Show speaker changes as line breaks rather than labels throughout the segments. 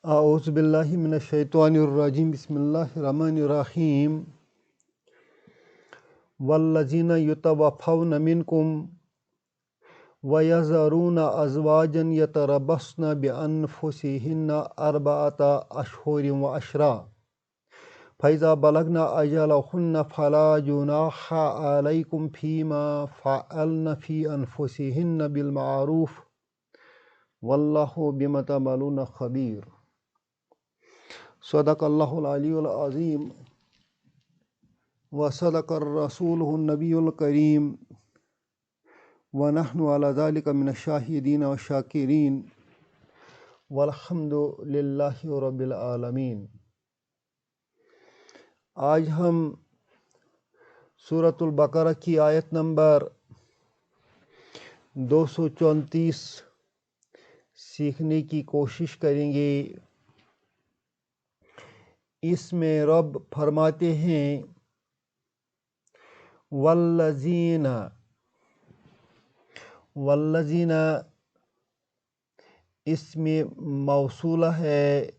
اعوذ باللہ من الشیطان الرجیم بسم اللہ الرحمن الرحیم والذین یتوفون منکم ویذرون ازواجا یتربصن بانفسہن اربعۃ اشہر وعشرا فاذا بلغن اجلہن فلا جناح علیکم فیما فعلن فی انفسہن بالمعروف واللہ بما تعملون خبیر۔ صدق اللہ العلی العظیم وصدق الرسول النبی الکریم ونحن علی ذلک من الشاہدین والشاکرین والحمد للہ رب العالمین۔ آج ہم سورۃ البقرہ کی آیت نمبر 234 سیکھنے کی کوشش کریں گے۔ اس میں رب فرماتے ہیں والذین اسم موصولہ ہے،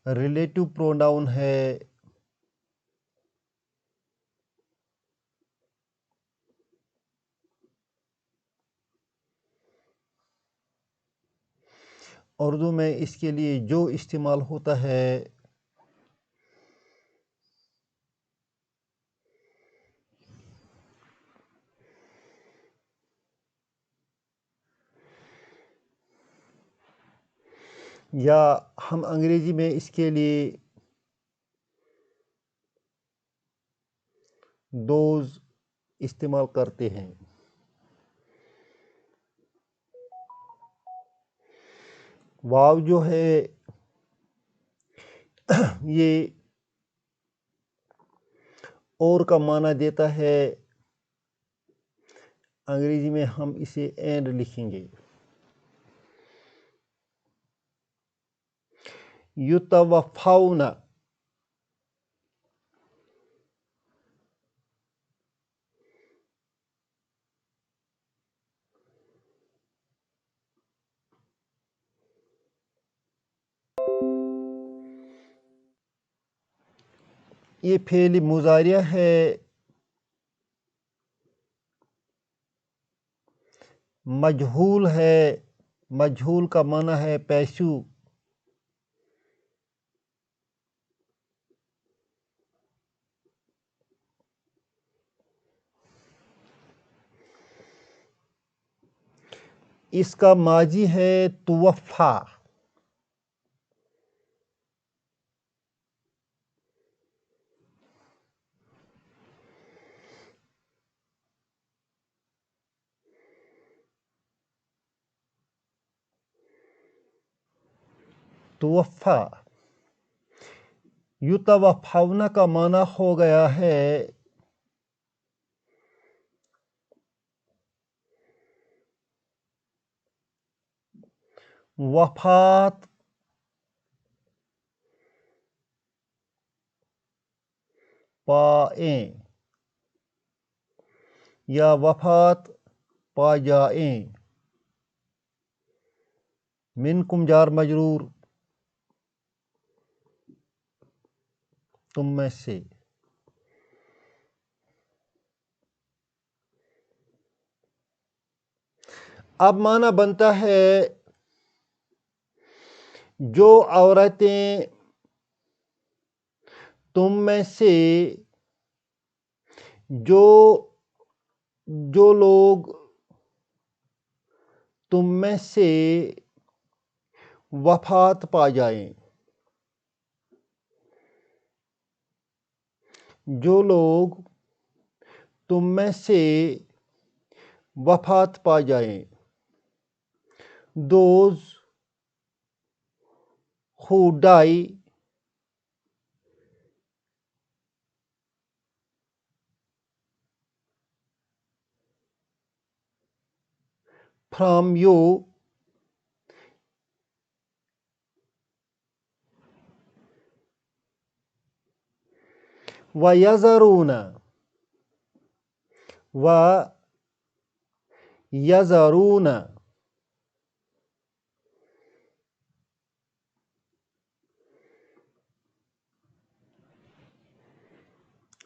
ریلیٹو پروناؤن ہے، اردو میں اس کے لیے جو استعمال ہوتا ہے یا ہم انگریزی میں اس کے لیے دوز استعمال کرتے ہیں۔ واو جو ہے یہ اور کا معنی دیتا ہے، انگریزی میں ہم اسے اینڈ لکھیں گے۔ یتوفون یہ فعل مضارع ہے، مجہول ہے، مجہول کا معنی ہے پیشو۔ اس کا ماضی ہے توفا، توفا۔ یتوفون کا معنی ہو گیا ہے وفات پائیں یا وفات پا جائیں۔ منکم جار مجرور، تم میں سے۔ اب معنی بنتا ہے جو عورتیں تم میں سے، جو لوگ تم میں سے وفات پا جائیں، جو لوگ تم میں سے وفات پا جائیں، those who die from you وَيَذَرُونَ یذرون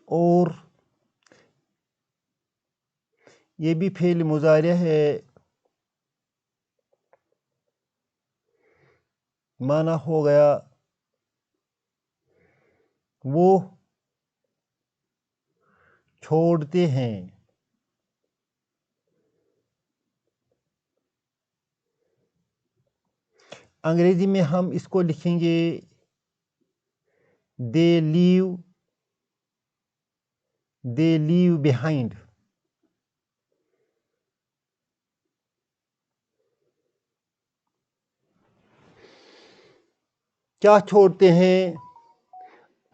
اور یہ بھی فعل مضارع ہے، معنی ہو گیا وہ چھوڑتے ہیں۔ انگریزی میں ہم اس کو لکھیں گے they leave behind۔ کیا چھوڑتے ہیں؟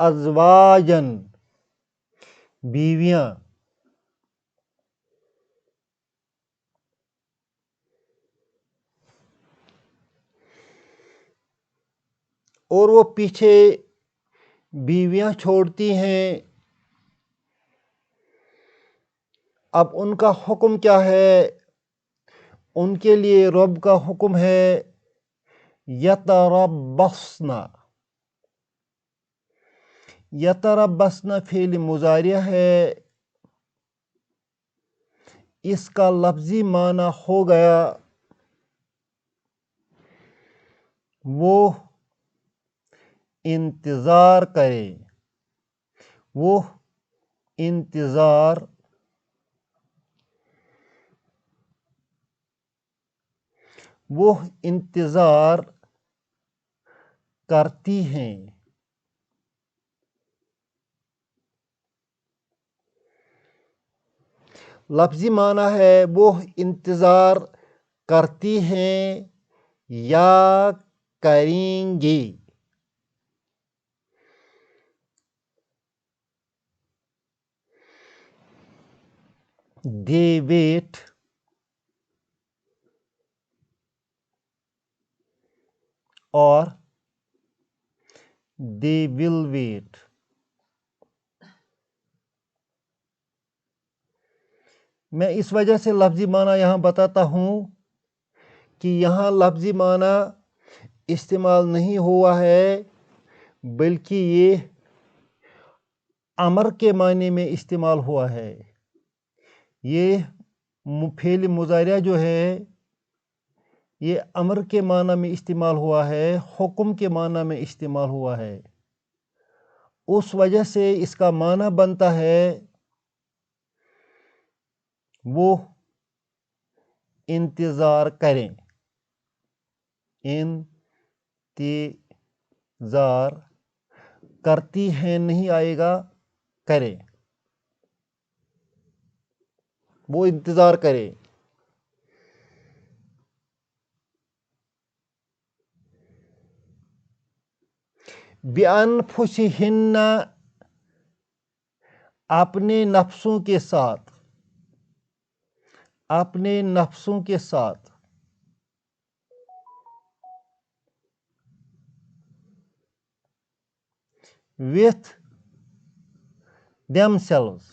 ازواجن، بیویاں، اور وہ پیچھے بیویاں چھوڑتی ہیں۔ اب ان کا حکم کیا ہے؟ ان کے لیے رب کا حکم ہے یتربصن۔ یتربصن فعل مضارع ہے، اس کا لفظی معنی ہو گیا وہ انتظار کرے، وہ انتظار کرتی ہیں۔ لفظی معنی ہے وہ انتظار کرتی ہیں یا کریں گی۔ they wait اور they will wait۔ میں اس وجہ سے لفظی معنی یہاں بتاتا ہوں کہ یہاں لفظی معنی استعمال نہیں ہوا ہے، بلکہ یہ امر کے معنی میں استعمال ہوا ہے۔ یہ فعل مضارع جو ہے یہ امر کے معنی میں استعمال ہوا ہے، حکم کے معنی میں استعمال ہوا ہے، اس وجہ سے اس کا معنی بنتا ہے وہ انتظار کریں۔ انتظار کرتی ہیں نہیں آئے گا، کریں، وہ انتظار کرے۔ بِأَنفُسِهِنَّ اپنے نفسوں کے ساتھ، اپنے نفسوں کے ساتھ۔ with themselves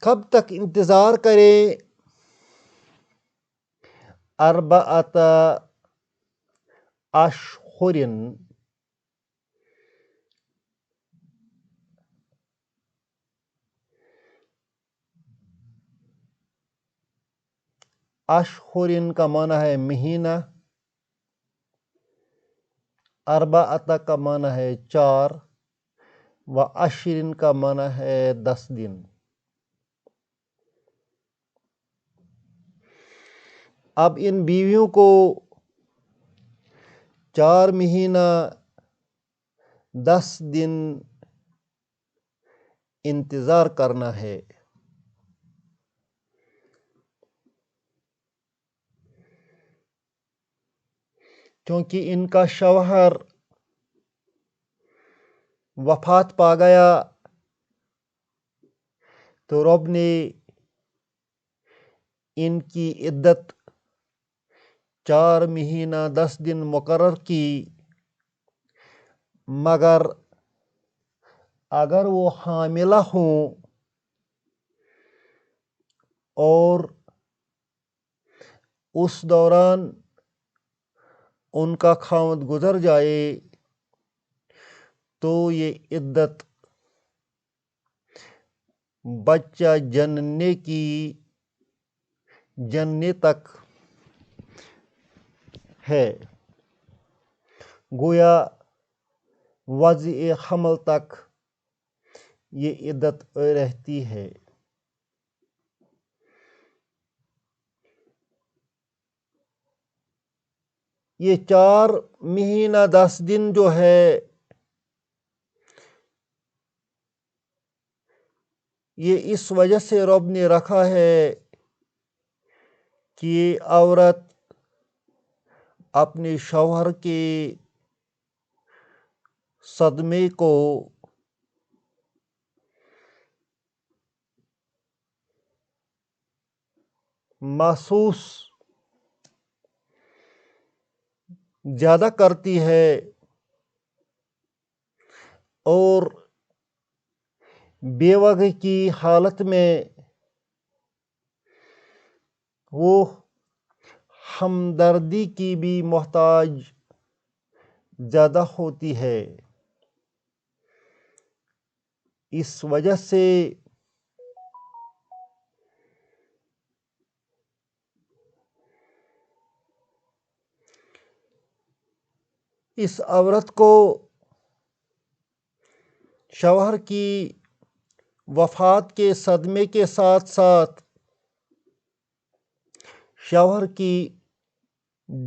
کب تک انتظار کرے؟ اربعۃ اشہر، 4 کا معنی ہے مہینہ، اربعۃ کا معنی ہے 4، و عشر کا معنی ہے 10 دن۔ اب ان بیویوں کو 4 مہینہ 10 دن انتظار کرنا ہے۔ کیونکہ ان کا شوہر وفات پا گیا تو رب نے ان کی عدت 4 مہینہ 10 دن مقرر کی، مگر اگر وہ حاملہ ہوں اور اس دوران ان کا خاوند گزر جائے تو یہ عدت بچہ جننے تک ہے، گویا وضع حمل تک یہ عدت رہتی ہے۔ یہ 4 مہینہ 10 دن جو ہے یہ اس وجہ سے رب نے رکھا ہے کہ یہ عورت اپنے شوہر کے صدمے کو محسوس زیادہ کرتی ہے اور بیوہ کی حالت میں وہ ہمدردی کی بھی محتاج زیادہ ہوتی ہے۔ اس وجہ سے اس عورت کو شوہر کی وفات کے صدمے کے ساتھ ساتھ شوہر کی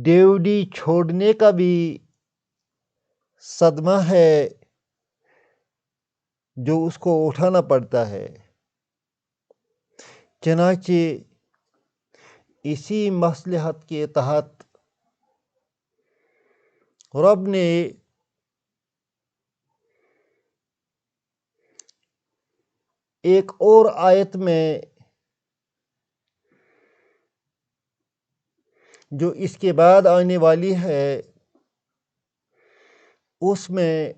ڈیوٹی چھوڑنے کا بھی صدمہ ہے جو اس کو اٹھانا پڑتا ہے۔ چنانچہ اسی مصلحت کے تحت رب نے ایک اور آیت میں جو اس کے بعد آنے والی ہے اس میں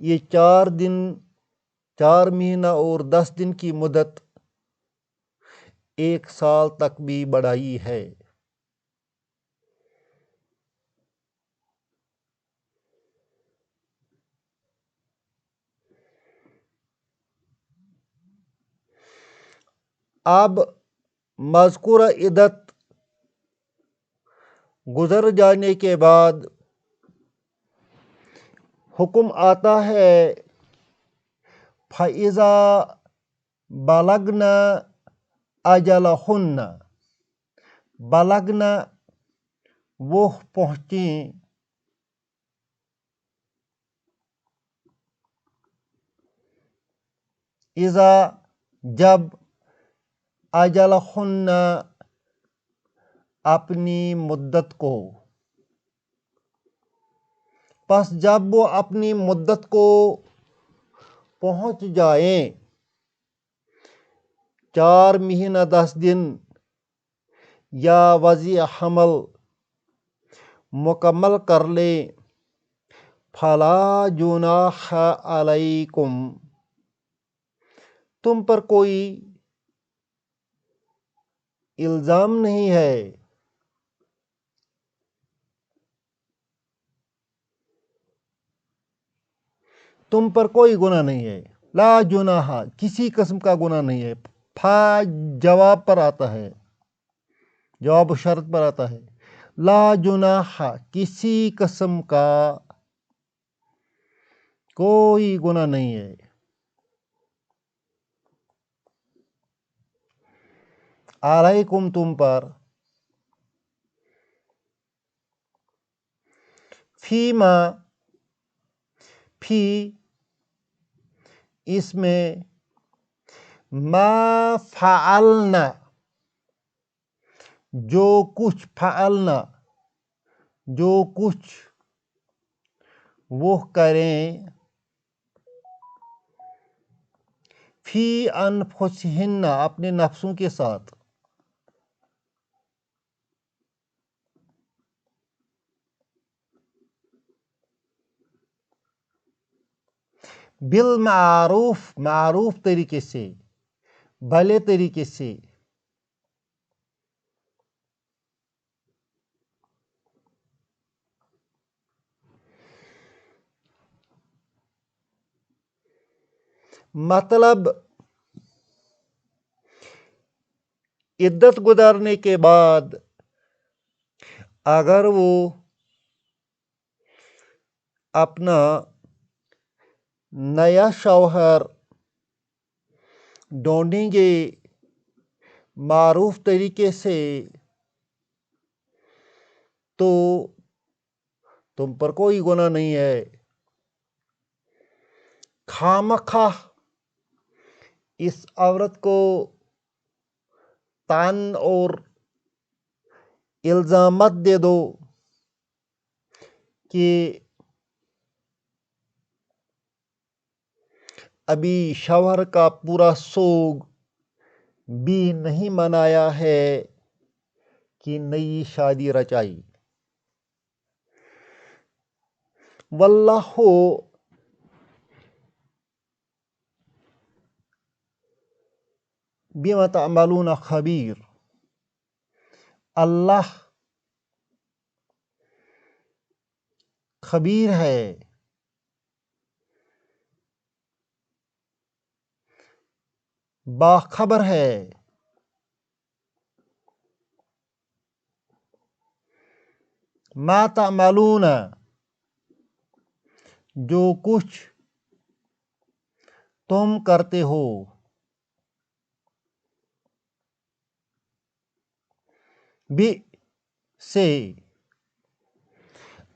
یہ 4 مہینہ اور 10 دن کی مدت 1 سال تک بھی بڑھائی ہے۔ اب مذکورہ عدت گزر جانے کے بعد حکم آتا ہے فَإِذَا بَلَغْنَ أَجَلَهُنَّ، بلغنا وہ پہنچیں اذا جب اجلہن اپنی مدت کو، پس جب وہ اپنی مدت کو پہنچ جائیں 4 مہینہ 10 دن یا وضع حمل مکمل کر لیں فلا جناح علیکم، تم پر کوئی الزام نہیں ہے، تم پر کوئی گناہ نہیں ہے۔ لا جناح کسی قسم کا گناہ نہیں ہے۔ فا جواب پر آتا ہے، جواب و شرط پر آتا ہے۔ لا جناح کسی قسم کا کوئی گناہ نہیں ہے۔ علیکم تم پر، فیما فی اس میں ما فعلنا جو کچھ، فعلنا جو کچھ وہ کریں، فی انفسہن اپنے نفسوں کے ساتھ، بالمعروف معروف طریقے سے، بھلے طریقے سے. مطلب عدت گزارنے کے بعد اگر وہ اپنا نیا شوہر ڈھونڈیں گے معروف طریقے سے تو تم پر کوئی گناہ نہیں ہے. خواہ اس عورت کو تان اور الزامات دے دو کہ ابھی شوہر کا پورا سوگ بھی نہیں منایا ہے کہ نئی شادی رچائی. واللہ بما تعملون خبیر. اللہ خبیر ہے، باخبر ہے. ما تعملون جو کچھ تم کرتے ہو. بھی سے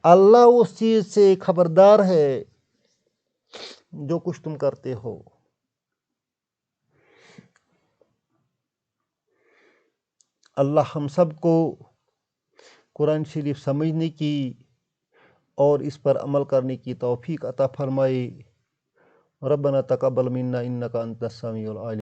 اللہ اس چیز سے خبردار ہے جو کچھ تم کرتے ہو. اللہ ہم سب کو قرآن شریف سمجھنے کی اور اس پر عمل کرنے کی توفیق عطا فرمائے. ربنا تقبل منا انک انت السمیع العلیم.